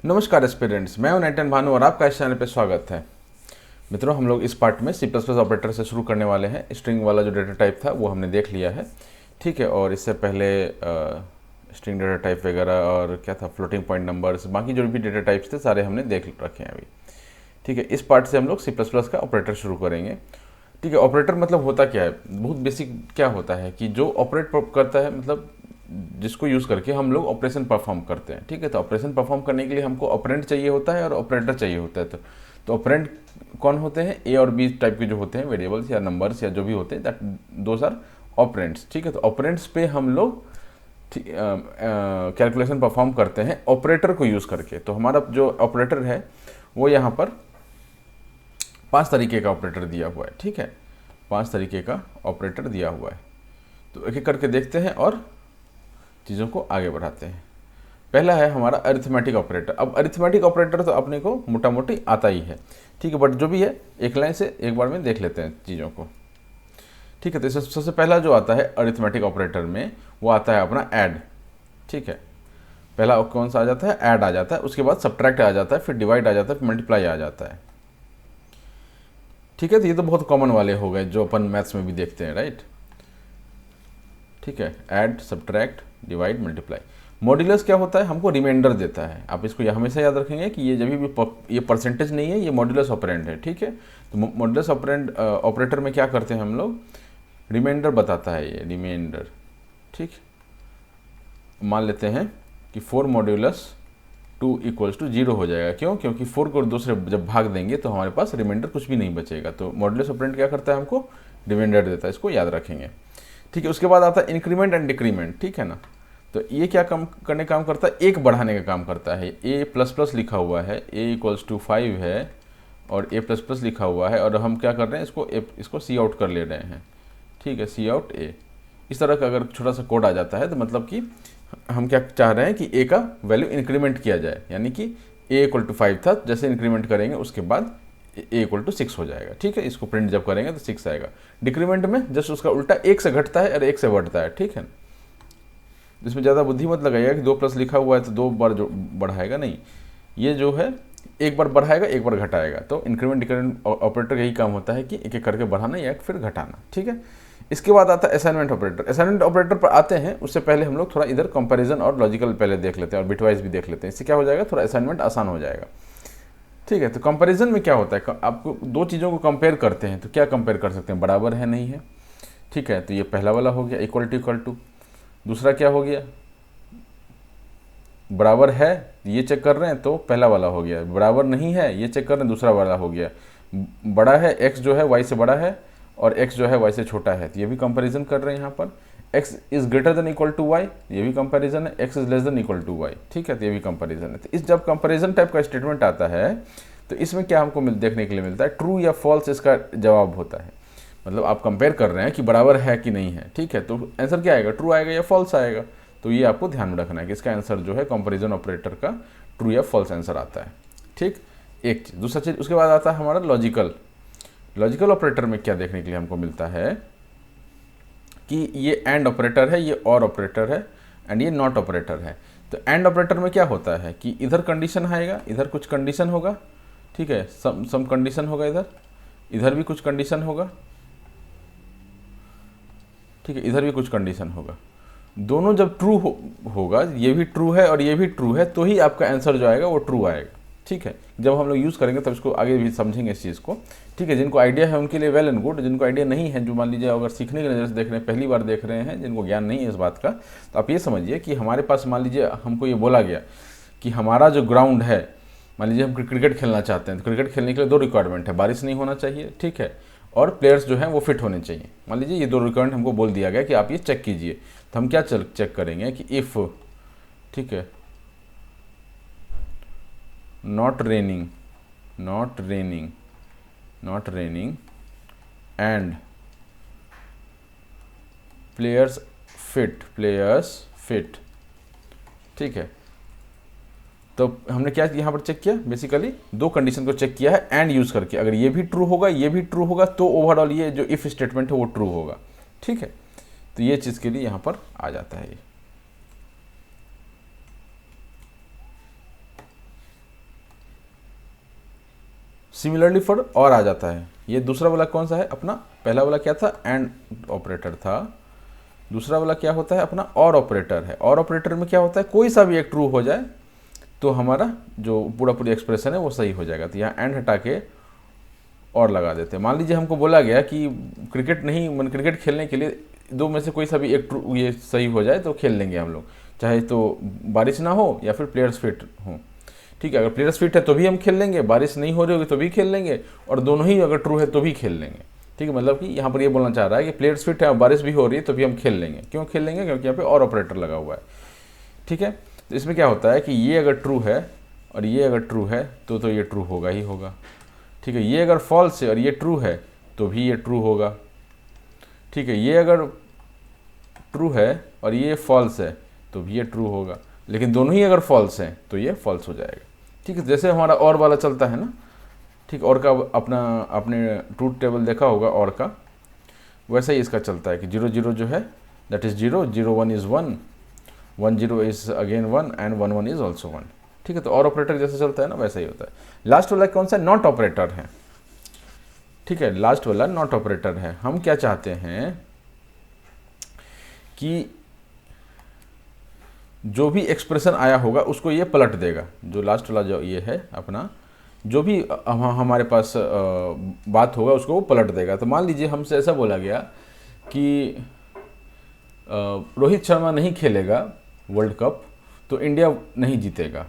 नमस्कार एस्पिरेंट्स, मैं हूं नेटन भानु और आपका इस चैनल पे स्वागत है। मित्रों, हम लोग इस पार्ट में C++ ऑपरेटर से शुरू करने वाले हैं। स्ट्रिंग वाला जो डेटा टाइप था वो हमने देख लिया है, ठीक है। और इससे पहले स्ट्रिंग डेटा टाइप वगैरह और क्या था, फ्लोटिंग पॉइंट नंबर्स, बाकी जो भी डेटा टाइप्स थे सारे हमने देख रखे हैं अभी, ठीक है। इस पार्ट से हम लोग C++ का ऑपरेटर शुरू करेंगे, ठीक है। ऑपरेटर मतलब होता क्या है, बहुत बेसिक क्या होता है कि जो ऑपरेट करता है, मतलब जिसको यूज़ करके हम लोग ऑपरेशन परफॉर्म करते हैं, ठीक है। तो ऑपरेशन परफॉर्म करने के लिए हमको ऑपरेंड चाहिए होता है और ऑपरेटर चाहिए होता है। तो ऑपरेंड कौन होते हैं? ए और बी टाइप के जो होते हैं, वेरिएबल्स या नंबर्स या जो भी होते हैं, दैट दोज आर ऑपरेंड्स, ठीक है। तो ऑपरेंड्स पे हम लोग कैलकुलेशन परफॉर्म करते हैं ऑपरेटर को यूज़ करके। तो हमारा जो ऑपरेटर है वो यहाँ पर 5 तरीके का ऑपरेटर दिया हुआ है, ठीक है। 5 तरीके का ऑपरेटर दिया हुआ है। तो एक एक करके देखते हैं और चीज़ों को आगे बढ़ाते हैं। पहला है हमारा अरिथमेटिक ऑपरेटर। अब अरिथमेटिक ऑपरेटर तो अपने को मोटा मोटी आता ही है, ठीक है। बट जो भी है एक लाइन से एक बार में देख लेते हैं चीज़ों को, ठीक है। तो सबसे पहला जो आता है अरिथमेटिक ऑपरेटर में वो आता है अपना ऐड, ठीक है। पहला कौन सा आ जाता है? ऐड आ जाता है। उसके बाद सब्ट्रैक्ट आ जाता है, फिर डिवाइड आ जाता है, फिर मल्टीप्लाई आ जाता है, ठीक है। तो ये तो बहुत कॉमन वाले हो गए जो अपन मैथ्स में भी देखते हैं, राइट, ठीक है। Add, subtract, divide, multiply. Modulus क्या होता है? हमको रिमाइंडर देता है। आप इसको हमेशा याद रखेंगे कि ये जब भी ये परसेंटेज नहीं है, ये मॉड्यूलस ऑपरेंड है, ठीक है। तो मॉड्यूलस ऑपरेंड ऑपरेटर में क्या करते हैं हम लोग? रिमाइंडर बताता है ये, रिमाइंडर, ठीक। मान लेते हैं कि 4 मॉड्यूलस 2 इक्वल्स टू 0 हो जाएगा। क्यों? क्योंकि 4 को दूसरे जब भाग देंगे तो हमारे पास रिमाइंडर कुछ भी नहीं बचेगा। तो मॉड्यूलस ऑपरेंड क्या करता है? हमको रिमाइंडर देता है। इसको याद रखेंगे, ठीक है। उसके बाद आता है इंक्रीमेंट एंड डिक्रीमेंट, ठीक है ना। तो ये क्या काम करने काम करता है? एक बढ़ाने का काम करता है। ए प्लस प्लस लिखा हुआ है, ए इक्वल्स टू 5 है और ए प्लस प्लस लिखा हुआ है, और हम क्या कर रहे हैं? इसको सी आउट कर ले रहे हैं, ठीक है। सी आउट ए। इस तरह का अगर छोटा सा कोड आ जाता है तो मतलब कि हम क्या चाह रहे हैं कि ए का वैल्यू इंक्रीमेंट किया जाए, यानी कि ए इक्वल टू 5 था, जैसे इंक्रीमेंट करेंगे उसके बाद ए इक्वल टू 6 हो जाएगा, ठीक है। इसको प्रिंट जब करेंगे तो 6 आएगा। डिक्रीमेंट में जस्ट उसका उल्टा 1 से घटता है और 1 से बढ़ता है, ठीक है। जिसमें ज़्यादा बुद्धि मत लगाइएगा कि 2 प्लस लिखा हुआ है तो 2 बार जो बढ़ाएगा, नहीं। ये जो है एक बार बढ़ाएगा, एक बार घटाएगा। तो इंक्रीमेंट डिक्रीमेंट ऑपरेटर यही काम होता है कि एक एक करके बढ़ाना या फिर घटाना, ठीक है। इसके बाद आता है असाइनमेंट ऑपरेटर। असाइनमेंट ऑपरेटर पर आते हैं, उससे पहले हम लोग थोड़ा इधर कंपैरिजन और लॉजिकल पहले देख लेते हैं और बिटवाइज भी देख लेते हैं। इससे क्या हो जाएगा? थोड़ा असाइनमेंट आसान हो जाएगा, ठीक है। तो कंपैरिजन में क्या होता है? आपको दो चीज़ों को कंपेयर करते हैं, तो क्या कंपेयर कर सकते हैं? बराबर है, नहीं है, ठीक है। तो ये पहला वाला हो गया, इक्वल टू। दूसरा क्या हो गया? बराबर है, ये चेक कर रहे हैं तो पहला वाला हो गया। बराबर नहीं है, ये चेक कर रहे हैं, दूसरा वाला हो गया। बड़ा है, x जो है y से बड़ा है और x जो है y से छोटा है, तो ये भी कंपैरिजन कर रहे हैं यहाँ पर। x is greater than equal to y, ये भी कंपैरिजन है। x is less than equal to y, ठीक है, तो ये भी कंपैरिजन है। तो इस जब कंपैरिजन टाइप का स्टेटमेंट आता है तो इसमें क्या हमको देखने के लिए मिलता है? ट्रू या फॉल्स इसका जवाब होता है। मतलब आप कंपेयर कर रहे हैं कि बराबर है कि नहीं है, ठीक है। तो आंसर क्या आएगा? ट्रू आएगा या फॉल्स आएगा। तो ये आपको ध्यान में रखना है कि इसका आंसर जो है कंपैरिजन ऑपरेटर का ट्रू या फॉल्स आंसर आता है, ठीक। एक चीज़। दूसरा चीज़ उसके बाद आता है हमारा लॉजिकल। लॉजिकल ऑपरेटर में क्या देखने के लिए हमको मिलता है कि ये एंड ऑपरेटर है, ये और ऑपरेटर है, एंड ये नॉट ऑपरेटर है। तो एंड ऑपरेटर में क्या होता है कि इधर कंडीशन आएगा, इधर कुछ कंडीशन होगा, ठीक है। सम कंडीशन होगा, इधर भी कुछ कंडीशन होगा, ठीक है। इधर भी कुछ कंडीशन होगा। दोनों जब ट्रू होगा, ये भी ट्रू है और ये भी ट्रू है, तो ही आपका आंसर जो आएगा वो ट्रू आएगा, ठीक है। जब हम लोग यूज़ करेंगे तब इसको आगे भी समझेंगे इस चीज़ को, ठीक है। जिनको आइडिया है उनके लिए वेल एंड गुड, जिनको आइडिया नहीं है, जो मान लीजिए अगर सीखने की नज़र से देख रहे हैं, पहली बार देख रहे हैं, जिनको ज्ञान नहीं है इस बात का, तो आप ये समझिए कि हमारे पास मान लीजिए हमको ये बोला गया कि हमारा जो ग्राउंड है, मान लीजिए हम क्रिकेट खेलना चाहते हैं, तो क्रिकेट खेलने के लिए 2 रिक्वायरमेंट है। बारिश नहीं होना चाहिए, ठीक है, और प्लेयर्स जो हैं वो फिट होने चाहिए। मान लीजिए ये 2 रिक्वायरमेंट हमको बोल दिया गया कि आप ये चेक कीजिए। तो हम क्या चेक करेंगे कि इफ़, ठीक है, not raining and players fit, ठीक है। तो हमने क्या यहाँ पर चेक किया? बेसिकली 2 कंडीशन को चेक किया है एंड यूज करके। अगर ये भी ट्रू होगा, ये भी ट्रू होगा, तो ओवरऑल ये जो इफ स्टेटमेंट है वो ट्रू होगा, ठीक है। तो ये चीज़ के लिए यहाँ पर आ जाता है ये। सिमिलरली फॉर और आ जाता है। ये दूसरा वाला कौन सा है अपना, पहला वाला क्या था, एंड ऑपरेटर था, दूसरा वाला क्या होता है अपना, और ऑपरेटर है। और ऑपरेटर में क्या होता है, कोई सा भी एक ट्रू हो जाए तो हमारा जो पूरी एक्सप्रेशन है वो सही हो जाएगा। तो यहाँ एंड हटा के और लगा देते हैं। मान लीजिए हमको बोला गया कि क्रिकेट नहीं, मन क्रिकेट खेलने के लिए दो में से कोई सा भी एक ट्रू ये सही हो जाए तो खेल लेंगे हम लोग, चाहे तो बारिश ना हो या फिर प्लेयर्स फिट हो। ठीक है, अगर प्लेयर्स फिट है तो भी हम खेल लेंगे, बारिश नहीं हो रही होगी तो भी खेल लेंगे, और दोनों ही अगर ट्रू है तो भी खेल लेंगे। ठीक है, मतलब कि यहाँ पर ये बोलना चाह रहा है कि प्लेयर्स फिट है और बारिश भी हो रही है तो भी हम खेल लेंगे। क्यों खेल लेंगे, क्योंकि यहाँ पे और ऑपरेटर लगा हुआ है। ठीक है, तो इसमें क्या होता है कि ये अगर ट्रू है और ये अगर ट्रू है तो ये ट्रू होगा ही होगा। ठीक है, ये अगर फॉल्स है और ये ट्रू है तो भी ये ट्रू होगा। ठीक है, ये अगर ट्रू है और ये फॉल्स है तो भी ये ट्रू होगा, लेकिन दोनों ही अगर फॉल्स हैं तो ये फॉल्स हो जाएगा। ठीक है, जैसे हमारा और वाला चलता है ना, ठीक, और का अपना आपने ट्रूथ टेबल देखा होगा और का, वैसे ही इसका चलता है कि 0 0 जो है that is 0, 0 1 is 1, 1 0 is again 1 and 1 1 is also 1। ठीक है, तो और ऑपरेटर जैसे चलता है ना वैसा ही होता है। लास्ट वाला कौन सा, नॉट ऑपरेटर है। ठीक है, लास्ट वाला नॉट ऑपरेटर है। हम क्या चाहते हैं कि जो भी एक्सप्रेशन आया होगा उसको ये पलट देगा। जो लास्ट वाला जो ये है अपना, जो भी हमारे पास बात होगा उसको वो पलट देगा। तो मान लीजिए हमसे ऐसा बोला गया कि रोहित शर्मा नहीं खेलेगा वर्ल्ड कप तो इंडिया नहीं जीतेगा।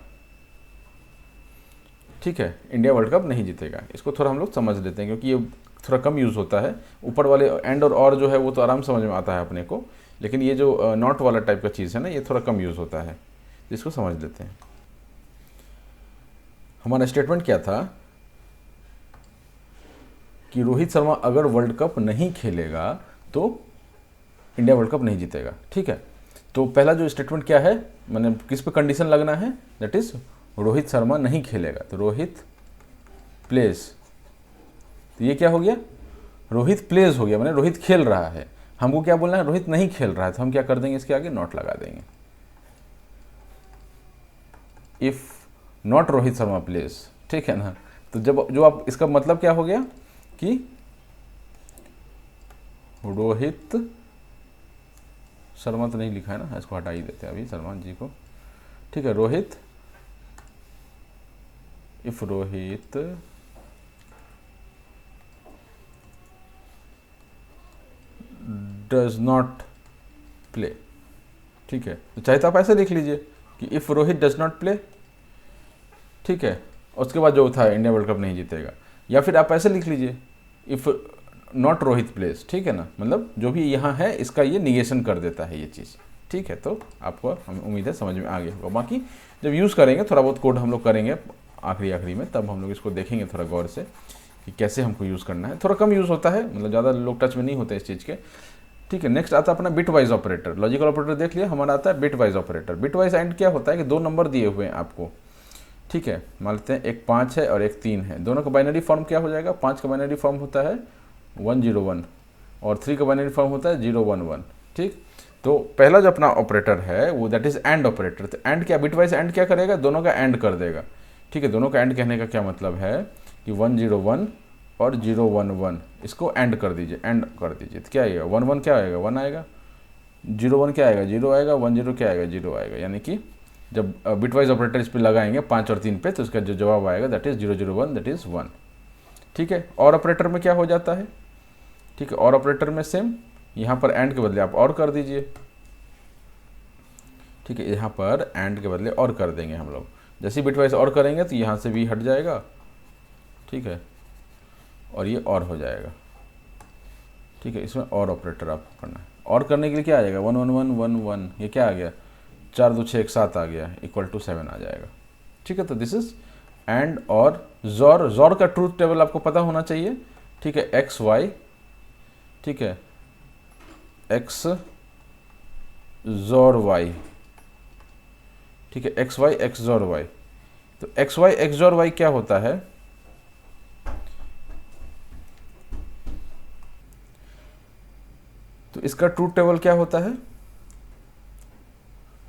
ठीक है, इंडिया वर्ल्ड कप नहीं जीतेगा। इसको थोड़ा हम लोग समझ लेते हैं क्योंकि ये थोड़ा कम यूज़ होता है। ऊपर वाले एंड और जो है वो तो आराम समझ में आता है अपने को, लेकिन ये जो नॉट वाला टाइप का चीज़ है ना, ये थोड़ा कम यूज़ होता है। इसको समझ लेते हैं। हमारा स्टेटमेंट क्या था कि रोहित शर्मा अगर वर्ल्ड कप नहीं खेलेगा तो इंडिया वर्ल्ड कप नहीं जीतेगा। ठीक है, तो पहला जो स्टेटमेंट क्या है, मैंने किस पे कंडीशन लगना है, दैट इज रोहित शर्मा नहीं खेलेगा तो रोहित प्लेज। तो ये क्या हो गया, रोहित प्लेज हो गया, मैंने रोहित खेल रहा है। हमको क्या बोलना है, रोहित नहीं खेल रहा है, तो हम क्या कर देंगे, इसके आगे नॉट लगा देंगे। If not Rohit Sharma plays, ठीक है ना। तो जब जो आप इसका मतलब क्या हो गया कि रोहित शर्मा तो नहीं लिखा है ना, इसको हटा ही देते हैं अभी शर्मा जी को। ठीक है, Rohit, if Rohit does not play. ठीक है, तो चाहे तो आप ऐसे लिख लीजिए कि if Rohit does not play. ठीक है, उसके बाद जो था इंडिया वर्ल्ड कप नहीं जीतेगा, या फिर आप ऐसे लिख लीजिए इफ नॉट रोहित प्लेस। ठीक है ना, मतलब जो भी यहाँ है इसका ये निगेशन कर देता है ये चीज़। ठीक है, तो आपको हम उम्मीद है समझ में आ गया होगा। बाकी जब यूज़ करेंगे थोड़ा बहुत कोड हम लोग करेंगे आखिरी में, तब हम लोग इसको देखेंगे थोड़ा गौर से कि कैसे हमको यूज़ करना है। थोड़ा कम यूज़ होता है, मतलब ज़्यादा लोग टच में नहीं होते इस चीज़ के। ठीक है, नेक्स्ट आता है अपना bit wise operator. Logical operator देख लिया, हमारा आता है bit wise operator. Bit wise and क्या होता है कि दो नंबर दिए हुए हैं आपको। ठीक है, मान लेते हैं एक 5 है और एक 3 है, दोनों का बाइनरी फॉर्म क्या हो जाएगा, 5 का बाइनरी फॉर्म होता है 101 और 3 का बाइनरी फॉर्म होता है 011। ठीक, तो पहला जो अपना ऑपरेटर है वो दैट इज एंड ऑपरेटर। तो एंड क्या, बिट वाइज एंड क्या करेगा, दोनों का एंड कर देगा। ठीक है, दोनों का एंड कहने का क्या मतलब है कि 101 और 011 इसको एंड कर दीजिए, एंड कर दीजिए। तो क्या आएगा, 11 क्या आएगा, 1 आएगा, 01 क्या आएगा, 0 आएगा, 10 क्या आएगा, 0 आएगा। यानी कि जब बिटवाइज ऑपरेटर इस पे लगाएंगे 5 और 3 पे, तो इसका जो जवाब आएगा दैट इज 001, दैट इज 1। ठीक है, और ऑपरेटर में क्या हो जाता है, ठीक है, और ऑपरेटर में सेम, यहाँ पर एंड के बदले आप और कर दीजिए। ठीक है, यहाँ पर एंड के बदले और कर देंगे हम लोग। जैसे ही बिटवाइज और करेंगे तो यहाँ से भी हट जाएगा। ठीक है, और ये और हो जाएगा। ठीक है, इसमें और ऑपरेटर आपको करना है। और करने के लिए क्या आ जाएगा, 11111, ये क्या आ गया, 4 2 6 7 आ गया, इक्वल टू 7 आ जाएगा। ठीक है, तो दिस इज एंड और जॉर। जॉर का ट्रूथ टेबल आपको पता होना चाहिए। ठीक है, एक्स वाई, ठीक है, एक्स जॉर वाई। ठीक है, X Y X XOR Y. तो X Y X XOR Y क्या होता है, तो इसका ट्रूथ टेबल क्या होता है,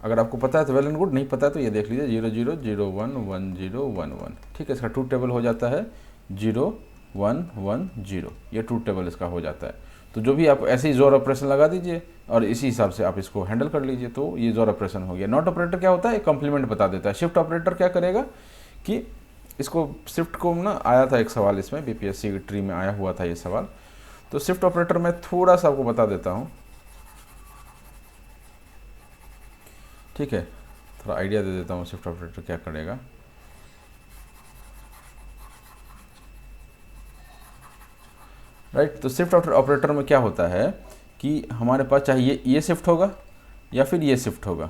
अगर आपको पता है तो वेल एंड गुड, नहीं पता है तो ये देख लीजिए 0 0 0 1 1 0 1 1। ठीक है, इसका ट्रूथ टेबल हो जाता है 0 1 1 0, ये ट्रूथ टेबल इसका हो जाता है। तो जो भी आप ऐसे ही जोर ऑपरेशन लगा दीजिए और इसी हिसाब से आप इसको हैंडल कर लीजिए, तो ये जोर ऑपरेशन हो गया। नॉट ऑपरेटर क्या होता है, एक कॉम्प्लीमेंट बता देता है। शिफ्ट ऑपरेटर क्या करेगा कि इसको शिफ्ट को ना आया था एक सवाल इसमें, बीपीएससी ट्री में आया हुआ था ये सवाल, तो शिफ्ट ऑपरेटर मैं थोड़ा सा आपको बता देता हूँ, ठीक है, थोड़ा आइडिया दे देता हूँ शिफ्ट ऑपरेटर क्या करेगा। राइट, तो शिफ्ट ऑपरेटर में क्या होता है कि हमारे पास चाहे ये शिफ्ट होगा या फिर ये शिफ्ट होगा,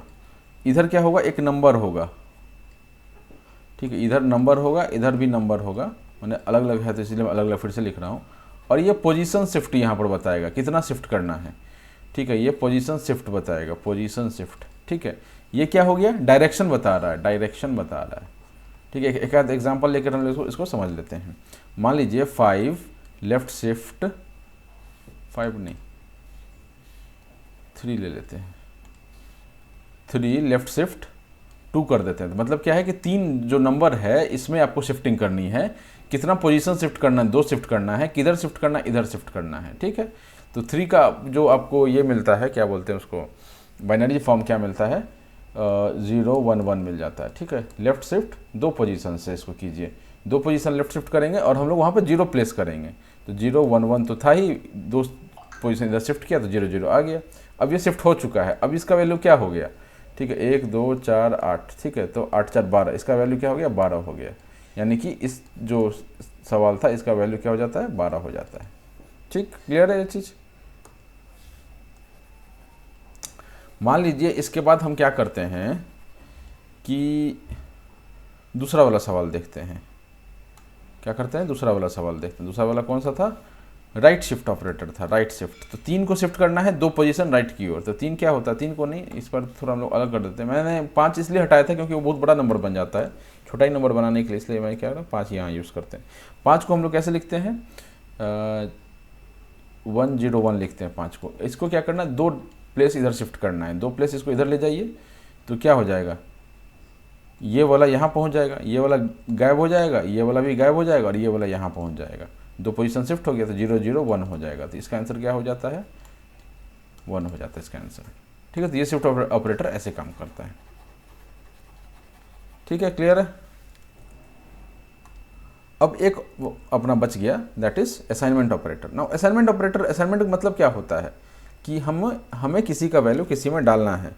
इधर क्या होगा, एक नंबर होगा, ठीक है, इधर नंबर होगा, इधर भी नंबर होगा, मैंने अलग अलग है तो इसलिए मैं अलग अलग फिर से लिख रहा हूँ। और ये पोजीशन शिफ्ट यहाँ पर बताएगा कितना शिफ्ट करना है, ठीक है, ये पोजीशन शिफ्ट बताएगा, पोजीशन शिफ्ट, ठीक है। ये क्या हो गया, डायरेक्शन बता रहा है, डायरेक्शन बता रहा है, ठीक है। एक आध एग्जाम्पल लेकर हम इसको समझ लेते हैं। मान लीजिए 5 लेफ्ट शिफ्ट 5 नहीं 3 ले लेते हैं, 3 लेफ्ट शिफ्ट 2 कर देते हैं। तो मतलब क्या है कि 3 जो नंबर है इसमें आपको शिफ्टिंग करनी है, कितना पोजीशन शिफ्ट करना है, 2 शिफ्ट करना है, किधर शिफ्ट करना है, इधर शिफ्ट करना है, ठीक है। तो 3 का जो आपको ये मिलता है, क्या बोलते हैं उसको, बाइनरी फॉर्म क्या मिलता है, 0 1 1 मिल जाता है, ठीक है। लेफ्ट शिफ्ट 2 पोजीशन से इसको कीजिए, 2 पोजीशन लेफ्ट शिफ्ट करेंगे और हम लोग वहाँ पर 0 प्लेस करेंगे, तो 0 1 1 तो था ही, 2 पोजीशन इधर शिफ्ट किया तो 0 0 आ गया। अब ये शिफ्ट हो चुका है, अब इसका वैल्यू क्या हो गया, ठीक है, 1 2 4 8, ठीक है, तो 8 4 12, इसका वैल्यू क्या हो गया, 12 हो गया। यानी कि इस जो सवाल था इसका वैल्यू क्या हो जाता है, 12 हो जाता है, ठीक, क्लियर है ये चीज़। मान लीजिए इसके बाद हम क्या करते हैं कि दूसरा वाला सवाल देखते हैं, क्या करते हैं, दूसरा वाला सवाल देखते हैं। दूसरा वाला कौन सा था, राइट शिफ्ट ऑपरेटर था, राइट शिफ्ट। तो 3 को शिफ्ट करना है 2 पोजीशन राइट की ओर, तो 3 क्या होता है, 3 को नहीं, इस पर थोड़ा हम लोग अलग कर देते हैं। मैंने 5 इसलिए हटाया था क्योंकि वो बहुत बड़ा नंबर बन जाता है, छोटा ही नंबर बनाने के लिए, इसलिए मैं क्या कर रहा हूँ 5 यहाँ यूज़ करते हैं। 5 को हम लोग कैसे लिखते हैं, 1 0 1 लिखते हैं 5 को। इसको क्या करना है, 2 प्लेस इधर शिफ्ट करना है, 2 प्लेस इसको इधर ले जाइए, तो क्या हो जाएगा, ये वाला यहाँ पहुँच जाएगा, ये वाला गायब हो जाएगा, ये वाला भी गायब हो जाएगा और ये वाला यहाँ पहुँच जाएगा। 2 पोजीशन शिफ्ट हो गया तो 0 0 1 हो जाएगा, तो इसका आंसर क्या हो जाता है, 1 हो जाता है इसका आंसर, ठीक है। तो ये शिफ्ट ऑपरेटर ऐसे काम करता है, ठीक है, क्लियर है। अब एक अपना बच गया, that is assignment operator. Now assignment operator, assignment का मतलब क्या होता है कि हमें किसी का वैल्यू किसी में डालना है,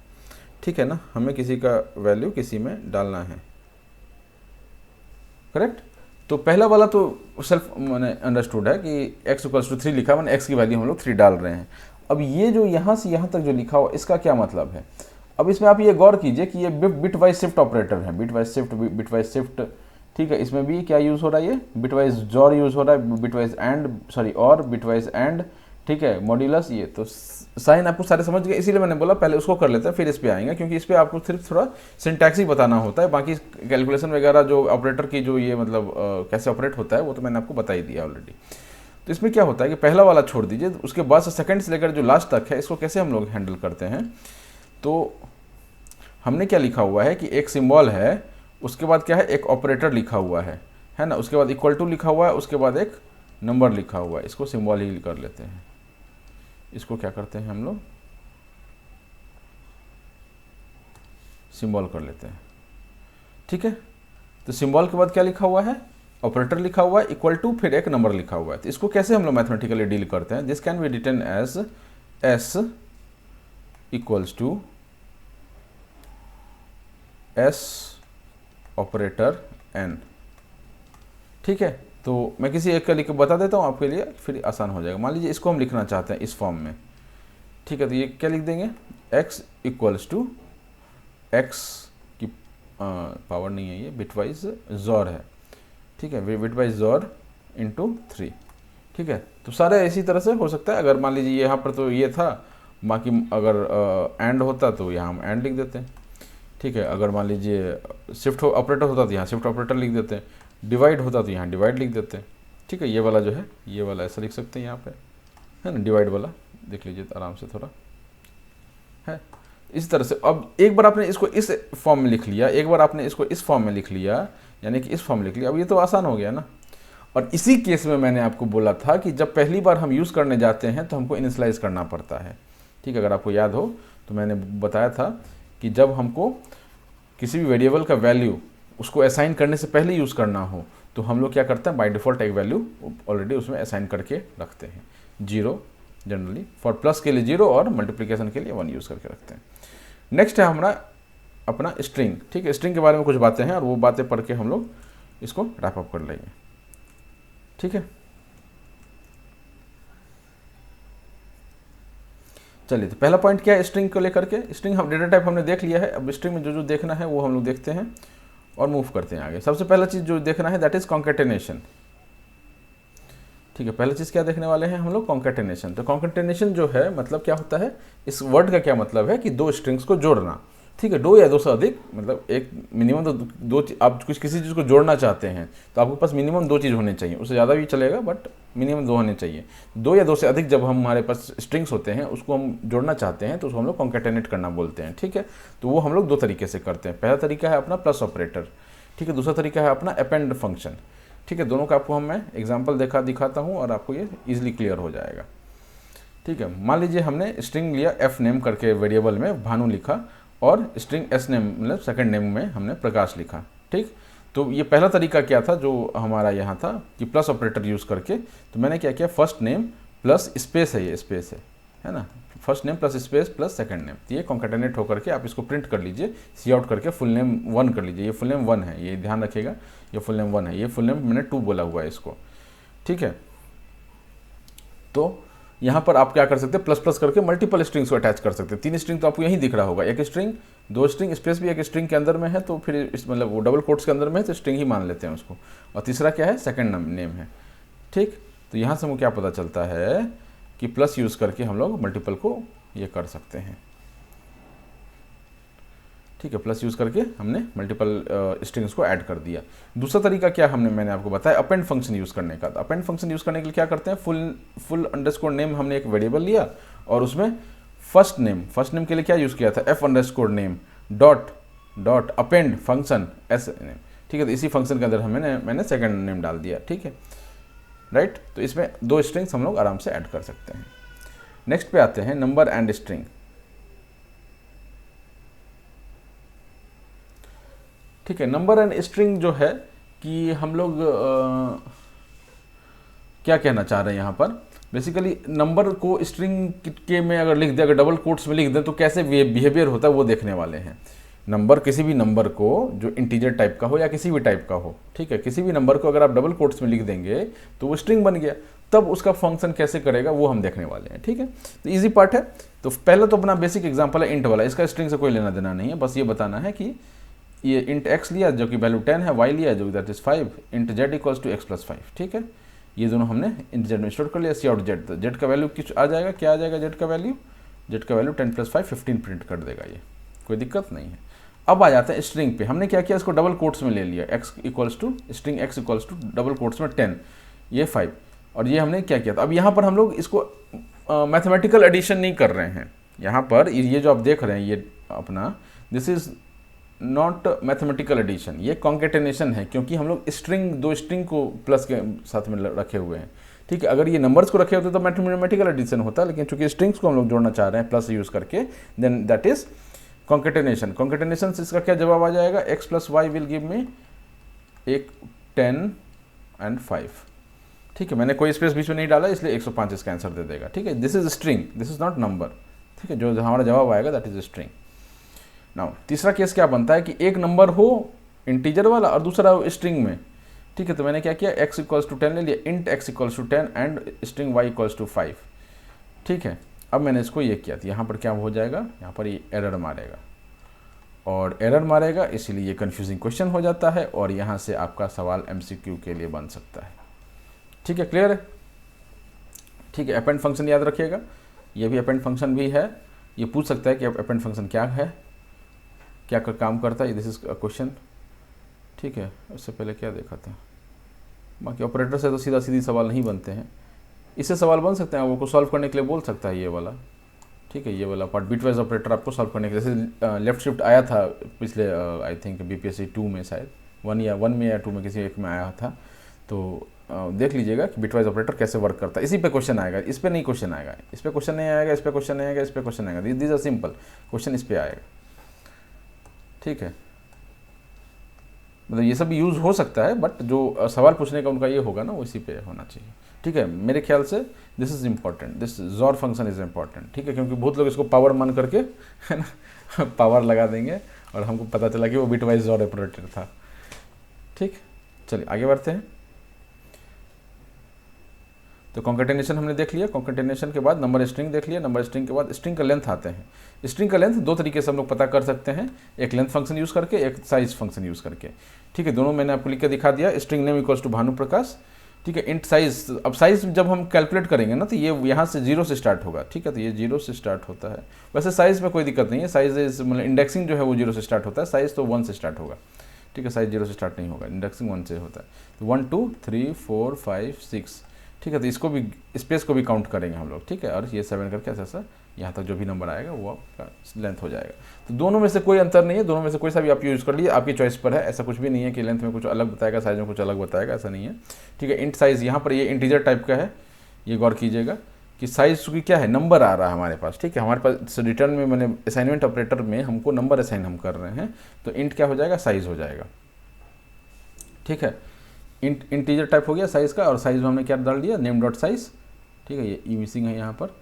ठीक है ना, हमें किसी का वैल्यू किसी में डालना है, करेक्ट। तो पहला वाला तो सेल्फ मैंने अंडरस्टूड है कि x = 3 लिखा, मैंने x की वैल्यू हम लोग 3 डाल रहे हैं। अब ये जो यहाँ से यहाँ तक जो लिखा हुआ, इसका क्या मतलब है। अब इसमें आप ये गौर कीजिए कि ये बिट वाइज शिफ्ट ऑपरेटर है, बिट वाइज शिफ्ट, ठीक है। इसमें भी क्या यूज़ हो रहा है, ये बिट वाइज जोर यूज़ हो रहा है, बिट वाइज एंड, सॉरी, और बिट वाइज एंड, ठीक है, मॉड्यूलस, ये तो साइन आपको सारे समझ गए, इसीलिए मैंने बोला पहले उसको कर लेते हैं फिर इस पे आएंगे, क्योंकि इस पे आपको सिर्फ थोड़ा सिंटैक्स ही बताना होता है, बाकी कैलकुलेशन वगैरह जो ऑपरेटर की जो ये मतलब कैसे ऑपरेट होता है वो तो मैंने आपको बता ही दिया ऑलरेडी। तो इसमें क्या होता है कि पहला वाला छोड़ दीजिए, उसके बाद से सेकंड से लेकर जो लास्ट तक है इसको कैसे हम लोग हैंडल करते हैं। तो हमने क्या लिखा हुआ है कि एक सिम्बॉल है, उसके बाद क्या है, एक ऑपरेटर लिखा हुआ है ना, उसके बाद इक्वल टू लिखा हुआ है, उसके बाद एक नंबर लिखा हुआ है, इसको सिम्बॉल ही कर लेते हैं। इसको क्या करते हैं हम लोग, सिंबल कर लेते हैं, ठीक है। तो सिंबल के बाद क्या लिखा हुआ है, ऑपरेटर लिखा हुआ है, इक्वल टू, फिर एक नंबर लिखा हुआ है। तो इसको कैसे हम लोग मैथमेटिकली डील करते हैं, this can be written as s equals to s operator n, ठीक है। तो मैं किसी एक का लिख के बता देता हूँ आपके लिए, फिर आसान हो जाएगा। मान लीजिए इसको हम लिखना चाहते हैं इस फॉर्म में, ठीक है। तो ये क्या लिख देंगे, x इक्वल्स टू x की पावर नहीं है, ये बिटवाइज जोर है, ठीक है, बिटवाइज जोर इंटू 3, ठीक है। तो सारे इसी तरह से हो सकता है। अगर मान लीजिए यहाँ पर तो ये था, बाकी अगर एंड होता तो यहाँ हम एंड लिख देते हैं, ठीक है। अगर मान लीजिए शिफ्ट ऑपरेटर होता तो यहाँ शिफ्ट ऑपरेटर लिख देते हैं, डिवाइड होता तो यहाँ डिवाइड लिख देते हैं, ठीक है। ये वाला जो है, ये वाला ऐसा लिख सकते हैं यहाँ पे, है ना, डिवाइड वाला देख लीजिए आराम से थोड़ा है इस तरह से। अब एक बार आपने इसको इस फॉर्म में लिख लिया, एक बार आपने इसको इस फॉर्म में लिख लिया, यानी कि इस फॉर्म में लिख लिया, अब ये तो आसान हो गया ना। और इसी केस में मैंने आपको बोला था कि जब पहली बार हम यूज़ करने जाते हैं तो हमको इनिशियलाइज करना पड़ता है। ठीक है, अगर आपको याद हो तो मैंने बताया था कि जब हमको किसी भी वेरिएबल का वैल्यू उसको असाइन करने से पहले यूज़ करना हो तो हम लोग क्या करते हैं, बाय डिफ़ॉल्ट एक वैल्यू ऑलरेडी उसमें असाइन करके रखते हैं। 0 जनरली, फॉर प्लस के लिए 0 और मल्टीप्लिकेशन के लिए 1 यूज़ करके रखते हैं। नेक्स्ट है हमारा अपना स्ट्रिंग। ठीक है, स्ट्रिंग के बारे में कुछ बातें हैं और वो बातें पढ़ के हम लोग इसको रैप अप कर लेंगे। ठीक है, चलिए तो पहला पॉइंट क्या है स्ट्रिंग को लेकर के। स्ट्रिंग हम डेटा टाइप हमने देख लिया है, अब स्ट्रिंग में जो जो देखना है वो हम लोग देखते हैं और मूव करते हैं आगे। सबसे पहला चीज़ जो देखना है दैट इज़ कॉन्केटेनेशन। ठीक है, पहला चीज़ क्या देखने वाले हैं हम लोग, कॉन्केटेनेशन। तो कॉन्केटेनेशन जो है मतलब क्या होता है, इस वर्ड का क्या मतलब है कि दो स्ट्रिंग्स को जोड़ना। ठीक है, दो या दो से अधिक, मतलब एक मिनिमम तो दो, आप कुछ किसी चीज़ को जोड़ना चाहते हैं तो आपके पास मिनिमम 2 चीज़ होने चाहिए, उससे ज़्यादा भी चलेगा बट मिनिमम 2 होने चाहिए। 2 या 2 से अधिक जब हमारे पास स्ट्रिंग्स होते हैं उसको हम जोड़ना चाहते हैं तो उसको हम लोग कॉन्केटेनेट करना बोलते हैं। ठीक है, तो वो हम लोग 2 तरीके से करते हैं। पहला तरीका है अपना प्लस ऑपरेटर। ठीक है, दूसरा तरीका है अपना अपेंड फंक्शन। ठीक है, दोनों का आपको मैं एग्जाम्पल दिखाता हूँ और आपको ये ईजिली क्लियर हो जाएगा। ठीक है, मान लीजिए हमने स्ट्रिंग लिया एफ नेम करके वेरिएबल में भानु लिखा और स्ट्रिंग एस नेम मतलब सेकंड नेम में हमने प्रकाश लिखा। ठीक, तो ये पहला तरीका क्या था जो हमारा यहाँ था कि प्लस ऑपरेटर यूज़ करके। तो मैंने क्या किया, फर्स्ट नेम प्लस स्पेस है, ये स्पेस है ना, first name plus space plus second name. तो ये कॉन्केटेनेट होकर के आप इसको प्रिंट कर लीजिए, सी आउट करके फुल नेम 1 कर लीजिए। ये फुल नेम 1 है, ये ध्यान रखिएगा, ये फुल नेम 1 है, ये फुल नेम मैंने 2 बोला हुआ है इसको। ठीक है, तो यहाँ पर आप क्या कर सकते हैं, प्लस प्लस करके मल्टीपल स्ट्रिंग्स को अटैच कर सकते हैं। 3 स्ट्रिंग तो आपको यहीं दिख रहा होगा, एक स्ट्रिंग, 2 स्ट्रिंग, स्पेस भी एक स्ट्रिंग के अंदर में है तो फिर इस मतलब वो डबल कोट्स के अंदर में है तो स्ट्रिंग ही मान लेते हैं उसको। और तीसरा क्या है, सेकंड नेम है। ठीक, तो यहाँ से हमको क्या पता चलता है कि प्लस यूज़ करके हम लोग मल्टीपल को ये कर सकते हैं। ठीक है, प्लस यूज़ करके हमने मल्टीपल स्ट्रिंग्स को ऐड कर दिया। दूसरा तरीका क्या मैंने आपको बताया, अपेंड फंक्शन यूज़ करने का। तो अपेंड फंक्शन यूज़ करने के लिए क्या करते हैं, फुल अंडरस्कोर नेम हमने एक वेरिएबल लिया और उसमें फर्स्ट नेम के लिए क्या यूज़ किया था, F underscore name dot append function S name. ठीक है, तो इसी फंक्शन के अंदर मैंने सेकंड नेम डाल दिया। ठीक है, राइट, तो इसमें 2 स्ट्रिंग्स हम लोग आराम से ऐड कर सकते हैं। नेक्स्ट पे आते हैं नंबर एंड स्ट्रिंग। ठीक है, नंबर एंड स्ट्रिंग जो है कि हम लोग क्या कहना चाह रहे हैं यहाँ पर, बेसिकली नंबर को स्ट्रिंग के में अगर लिख दें, अगर डबल कोट्स में लिख दें तो कैसे बिहेवियर होता है वो देखने वाले हैं। नंबर, किसी भी नंबर को जो इंटीजर टाइप का हो या किसी भी टाइप का हो, ठीक है, किसी भी नंबर को अगर आप डबल कोट्स में लिख देंगे तो वो स्ट्रिंग बन गया, तब उसका फंक्शन कैसे करेगा वो हम देखने वाले हैं। ठीक है, तो इजी पार्ट है। तो पहला तो अपना बेसिक एग्जांपल है इंट वाला, इसका स्ट्रिंग से कोई लेना देना नहीं है, बस ये बताना है कि ये इंट x लिया जो कि वैल्यू 10 है, y लिया जो that is 5, int z equals to x plus 5। ठीक है, ये दोनों हमने इंट z में स्टोर कर लिया। सी आउट z, तो z का वैल्यू कुछ आ जाएगा, क्या आ जाएगा z का वैल्यू, 10 प्लस 5 15 प्रिंट कर देगा, ये कोई दिक्कत नहीं है। अब आ जाते हैं स्ट्रिंग पे, हमने क्या किया, इसको डबल कोट्स में ले लिया, x equals to string x equals to double quotes में 10, ये 5, और ये हमने क्या किया था। अब यहाँ पर हम लोग इसको मैथमेटिकल एडिशन नहीं कर रहे हैं, यहाँ पर ये जो आप देख रहे हैं ये अपना this is not mathematical addition, ये कॉन्केटेनेशन है, क्योंकि हम लोग दो स्ट्रिंग को प्लस के साथ में रखे हुए हैं। ठीक है, अगर ये नंबर्स को रखे होते तो मैथमेटिकल एडिशन होता, लेकिन चूंकि स्ट्रिंग्स को हम लोग जोड़ना चाह रहे हैं प्लस यूज़ करके, then that is concatenation. Concatenation से इसका क्या जवाब आ जाएगा, x plus y will give me 10 and 5। ठीक है, मैंने कोई स्पेस बीच में नहीं डाला इसलिए 105 इसका आंसर दे देगा। ठीक है, this is string, this is not number. ठीक है, जो हमारा जवाब आएगा दैट इज स्ट्रिंग। नाउ तीसरा केस क्या बनता है कि एक नंबर हो इंटीजर वाला और दूसरा हो स्ट्रिंग में। ठीक है, तो मैंने क्या किया, x इक्वल्स टू 10 ले लिया, int x equals to 10 and string y equals to 5। ठीक है, अब मैंने इसको ये किया, तो यहाँ पर क्या हो जाएगा, यहाँ पर ये एरर मारेगा, और एरर मारेगा इसीलिए ये कन्फ्यूजिंग क्वेश्चन हो जाता है, और यहाँ से आपका सवाल MCQ के लिए बन सकता है। ठीक है, क्लियर है। ठीक है, अपेंड फंक्शन याद रखिएगा, ये भी अपेंड फंक्शन भी है, ये पूछ सकता है कि अपेंड फंक्शन क्या है, क्या काम करता है, दिस इज क्वेश्चन। ठीक है, उससे पहले क्या देखा था, बाकी ऑपरेटर से तो सीधी सवाल नहीं बनते हैं, इससे सवाल बन सकते हैं, वो सॉल्व करने के लिए बोल सकता है ये वाला। ठीक है, ये वाला पार्ट बिटवाइज ऑपरेटर आपको सॉल्व करने के लिए, जैसे लेफ्ट शिफ्ट आया था पिछले आई थिंक BPSC 2 में, शायद 1 में या 2 में, किसी एक में आया था, तो देख लीजिएगा कि बिटवाइज ऑपरेटर कैसे वर्क करता है। इसी पे क्वेश्चन आएगा, इस पे नहीं क्वेश्चन आएगा, इस पे क्वेश्चन नहीं आएगा, इस पे क्वेश्चन नहीं आएगा, इस पे क्वेश्चन आएगा। दीज आर सिंपल क्वेश्चन, इस पे आएगा। ठीक है, मतलब ये सब यूज़ हो सकता है, बट जो सवाल पूछने का उनका ये होगा ना, वो इसी पे होना चाहिए। ठीक है, मेरे ख्याल से this is important, this jaw function is important. ठीक है, क्योंकि बहुत लोग इसको पावर मान करके है ना पावर लगा देंगे और हमको पता चला कि वो बिटवाइज जॉर ऑपरेटर था। ठीक, चलिए आगे बढ़ते हैं। तो कॉन्केटेनेशन हमने देख लिया, कॉन्केटेनेशन के बाद नंबर स्ट्रिंग देख लिया, नंबर स्ट्रिंग के बाद स्ट्रिंग का लेंथ आते हैं। स्ट्रिंग का लेंथ दो तरीके से हम लोग पता कर सकते हैं, एक लेंथ फंक्शन यूज़ करके, एक साइज फंक्शन यूज़ करके। ठीक है, दोनों मैंने आपको लिख के दिखा दिया। String name equals to Bhanu Prakash. ठीक है, इंट साइज, अब साइज जब हम कैलकुलेट करेंगे ना तो ये यहाँ से 0 से स्टार्ट होगा। ठीक है, तो ये 0 से स्टार्ट होता है। वैसे साइज में कोई दिक्कत नहीं है, साइज इज मतलब इंडेक्सिंग जो है वो 0 से स्टार्ट होता है, साइज तो 1 से स्टार्ट होगा। ठीक है, साइज 0 से स्टार्ट नहीं होगा, इंडेक्सिंग 1 से होता है। तो 1 2 3 4 5 6। ठीक है, तो इसको भी, स्पेस को भी काउंट करेंगे हम लोग। ठीक है, और ये 7 करके ऐसा ऐसा यहाँ तक जो भी नंबर आएगा वो आपका लेंथ हो जाएगा। तो दोनों में से कोई अंतर नहीं है, दोनों में से कोई सा भी आप यूज़ कर लीजिए, आपकी चॉइस पर है। ऐसा कुछ भी नहीं है कि लेंथ में कुछ अलग बताएगा, साइज में कुछ अलग बताएगा, ऐसा नहीं है। ठीक है, इंट साइज यहाँ पर ये इंटीजर टाइप का है, ये गौर कीजिएगा कि साइज की क्या है, नंबर आ रहा है हमारे पास। ठीक है, हमारे पास रिटर्न में मैंने असाइनमेंट ऑपरेटर में हमको नंबर असाइन हम कर रहे हैं, तो इंट क्या हो जाएगा, साइज हो जाएगा। ठीक है, इंटीजर टाइप हो गया साइज़ का, और साइज़ में हमने क्या डाल दिया, नेम डॉट साइज़। ठीक है, ये ई मिसिंग है यहाँ पर,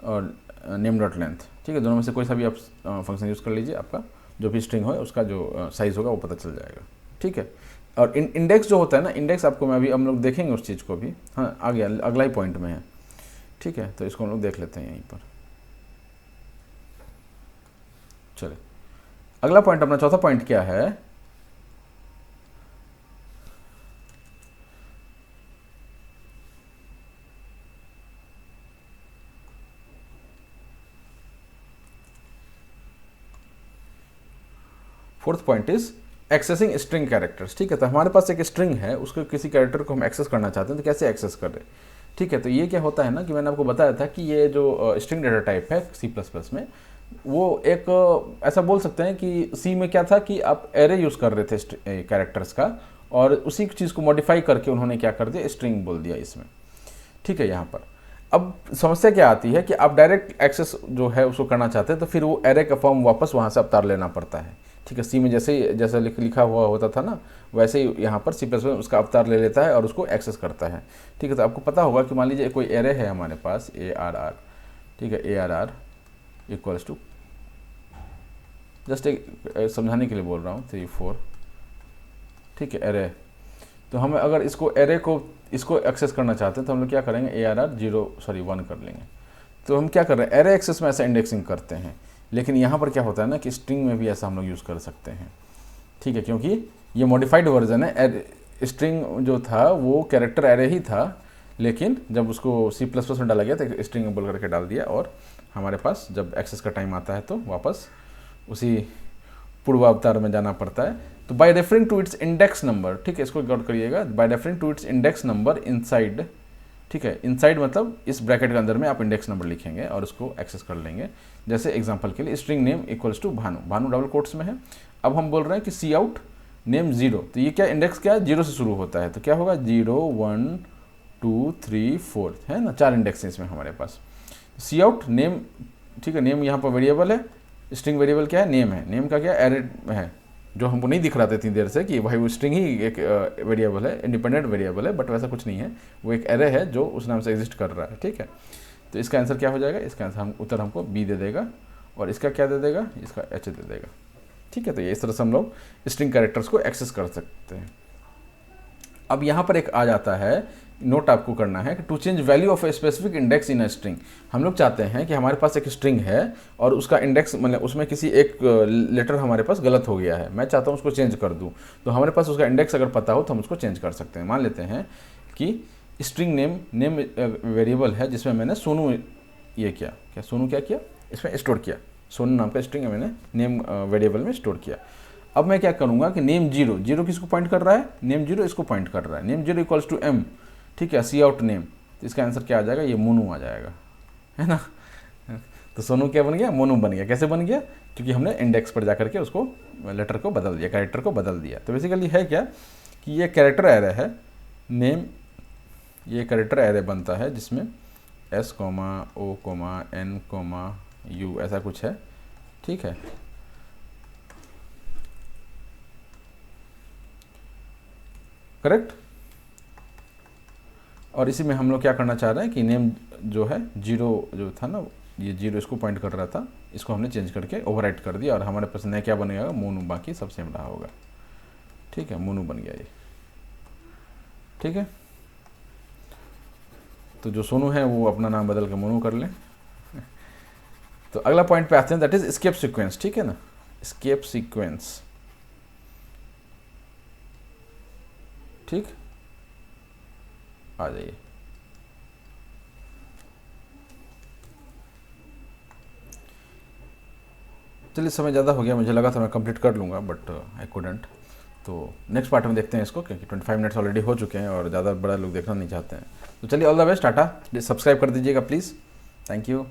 और नेम डॉट लेंथ। ठीक है, दोनों में से कोई सा भी आप फंक्शन यूज़ कर लीजिए, आपका जो भी स्ट्रिंग हो उसका जो साइज़ होगा वो पता चल जाएगा। ठीक है, और इंडेक्स जो होता है ना, इंडेक्स आपको मैं अभी हम लोग देखेंगे उस चीज़ को भी। हाँ, आ गया, अगला ही पॉइंट में है। ठीक है, तो इसको हम लोग देख लेते हैं यहीं पर। चलिए, अगला पॉइंट, अपना चौथा पॉइंट क्या है, fourth point is accessing string characters. ठीक है, तो हमारे पास एक स्ट्रिंग है, उसको किसी कैरेक्टर को हम एक्सेस करना चाहते हैं, तो कैसे एक्सेस कर रहे हैं। ठीक है, तो ये क्या होता है ना कि मैंने आपको बताया था कि ये जो स्ट्रिंग डेटा टाइप है C++ में, वो एक ऐसा बोल सकते हैं कि सी में क्या था कि आप एरे यूज़ कर रहे थे कैरेक्टर्स का, और उसी चीज़ को मॉडिफाई करके उन्होंने क्या कर दिया, स्ट्रिंग बोल दिया इसमें। ठीक है, यहाँ पर अब समस्या क्या आती है कि आप डायरेक्ट एक्सेस जो है उसको करना चाहते हैं, तो फिर वो एरे का फॉर्म वापस वहाँ से अवतार लेना पड़ता है। ठीक है, सी में जैसा लिखा हुआ होता था ना, वैसे ही यहाँ पर C++ में उसका अवतार ले लेता है और उसको एक्सेस करता है। ठीक है, तो आपको पता होगा कि मान लीजिए कोई एरे है हमारे पास ARR। ठीक है, ARR इक्वल्स टू, जस्ट एक समझाने के लिए बोल रहा हूँ, 3 4। ठीक है, एरे, तो हमें अगर इसको एरे को इसको एक्सेस करना चाहते हैं तो हम लोग क्या करेंगे, ARR 1 कर लेंगे। तो हम क्या कर रहे हैं, एरे एक्सेस में ऐसा इंडेक्सिंग करते हैं, लेकिन यहाँ पर क्या होता है ना कि स्ट्रिंग में भी ऐसा हम लोग यूज़ कर सकते हैं। ठीक है, क्योंकि ये मॉडिफाइड वर्जन है। स्ट्रिंग जो था वो कैरेक्टर एरे ही था, लेकिन जब उसको C++ में डाला गया तो स्ट्रिंग बोल करके डाल दिया, और हमारे पास जब एक्सेस का टाइम आता है तो वापस उसी पूर्वावतार में जाना पड़ता है। तो by referring to its index number, ठीक है, इसको गौर करिएगा, by referring to its index number inside. ठीक है, इनसाइड मतलब इस ब्रैकेट के अंदर में आप इंडेक्स नंबर लिखेंगे और उसको एक्सेस कर लेंगे। जैसे एग्जांपल के लिए string name equals to Bhanu, Bhanu double quotes में है। अब हम बोल रहे हैं कि सी आउट नेम 0, तो ये क्या इंडेक्स क्या है, 0 से शुरू होता है, तो क्या होगा 0 1 2 3 4, है ना, 4 इंडेक्स हैं इसमें हमारे पास। सी आउट नेम, ठीक है, नेम यहाँ पर वेरिएबल है, स्ट्रिंग वेरिएबल क्या है, नेम है, नेम का क्या एरे है, जो हमको नहीं दिख रहा था इतनी देर से कि भाई वो स्ट्रिंग ही एक वेरिएबल है, इंडिपेंडेंट वेरिएबल है, बट वैसा कुछ नहीं है, वो एक एरे है जो उस नाम से एग्जिस्ट कर रहा है। ठीक है, तो इसका आंसर क्या हो जाएगा, इसका आंसर उत्तर हमको बी दे देगा, और इसका क्या दे देगा, इसका एच दे देगा। ठीक है, तो ये इस तरह से हम लोग स्ट्रिंग कैरेक्टर्स को एक्सेस कर सकते हैं। अब यहाँ पर एक आ जाता है नोट, आपको करना है कि to change value of a specific index in a string. हम लोग चाहते हैं कि हमारे पास एक स्ट्रिंग है और उसका इंडेक्स मतलब उसमें किसी एक लेटर हमारे पास गलत हो गया है, मैं चाहता हूँ उसको चेंज कर दूँ, तो हमारे पास उसका इंडेक्स अगर पता हो तो हम उसको चेंज कर सकते हैं। मान लेते हैं कि स्ट्रिंग नेम वेरिएबल है जिसमें मैंने सोनू ये किया, क्या सोनू क्या किया, इसमें स्टोर किया, सोनू नाम का स्ट्रिंग मैंने नेम वेरिएबल में स्टोर किया। अब मैं क्या करूँगा कि नेम 0 किसको पॉइंट कर रहा है, नेम 0 इसको पॉइंट कर रहा है, नेम 0 इक्वल्स टू m। ठीक है, सी आउट नेम, तो इसका आंसर क्या आ जाएगा, ये मोनू आ जाएगा, है ना। तो सोनू क्या बन गया, मोनू बन गया। कैसे बन गया, क्योंकि हमने इंडेक्स पर जाकर के उसको लेटर को बदल दिया, कैरेक्टर को बदल दिया। तो बेसिकली है क्या कि ये कैरेक्टर एरे है, नेम ये कैरेक्टर एरे बनता है जिसमें S, O, N, U ऐसा कुछ है, ठीक है। करेक्ट। और इसी में हम लोग क्या करना चाह रहे हैं कि नेम जो है जीरो जो था ना, ये जीरो इसको पॉइंट कर रहा था, इसको हमने चेंज करके ओवरराइट कर दिया और हमारे पास नया क्या बनेगा, मोनू, बाकी सब सेम रहा होगा, ठीक है। मोनू बन गया ये, ठीक है। तो जो सोनू है वो अपना नाम बदल के मोनू कर लें। तो अगला पॉइंट पे आते हैं, दैट इज एस्केप सीक्वेंस, ठीक है ना। एस्केप सीक्वेंस, ठीक, आ जाइए। चलिए समय ज़्यादा हो गया, मुझे लगा था मैं कंप्लीट कर लूँगा बट आई कुडंट। तो नेक्स्ट पार्ट में देखते हैं इसको, क्योंकि 25 मिनट्स ऑलरेडी हो चुके हैं और ज़्यादा बड़ा लोग देखना नहीं चाहते हैं। तो चलिए, all the best, Tata. Subscribe कर दीजिएगा प्लीज़। Thank you.